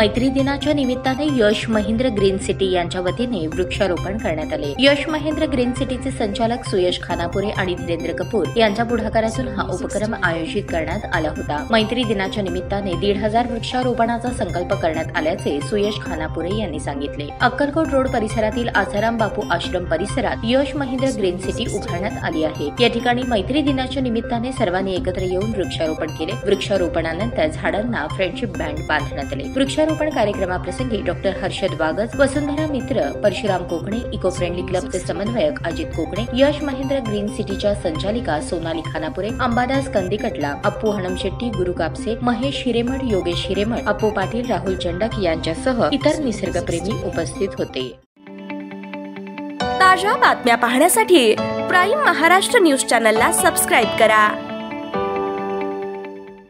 मैत्री दिनाच्या निमित्ताने यश महिंद्र ग्रीन सिटी यांच्या वतीने वृक्षारोपण करण्यात आले। यश महिंद्र ग्रीन सिटीचे संचालक सुयश खानापुरे आणि धीरेंद्र कपूर यांच्या पुढाकारातून हा उपक्रम आयोजित करण्यात आला होता। मैत्री दिनाच्या निमित्ताने 1,500 वृक्षारोपणाचा संकल्प करण्यात आल्याचे सुयश खानापुरे यांनी सांगितले। अक्कलकोट रोड परिसरातील आसाराम बापू आश्रम परिसरात यश महिंद्र ग्रीन सिटी उभारण्यात आली आहे। या ठिकाणी मैत्री दिनाच्या निमित्ताने सर्वांनी एकत्र येऊन वृक्षारोपण केले। वृक्षारोपणानंतर झाडांना फ्रेंडशिप बँड बांधण्यात आले। वृक्षारोपण कार्यक्रमाप्रसंगी डॉक्टर हर्षद वागज, वसुंधरा मित्र, परशुराम कोकणे, इको फ्रेंडली क्लबचे समन्वयक अजित कोकणे, यश महिंद्र ग्रीन सिटीच्या संचालिका सोनाली खानापुरे, अंबादास कंदिकटला, अप्पू हणमशेट्टी, गुरु कापसे, महेश हिरेमठ, योगेश हिरेमठ, अप्पू पाटील, राहुल चंडक यांच्यासह इतर निसर्गप्रेमी उपस्थित होते। ताज्या बातम्या पाहण्यासाठी प्राईम महाराष्ट्र न्यूज चॅनलला सबस्क्राईब करा।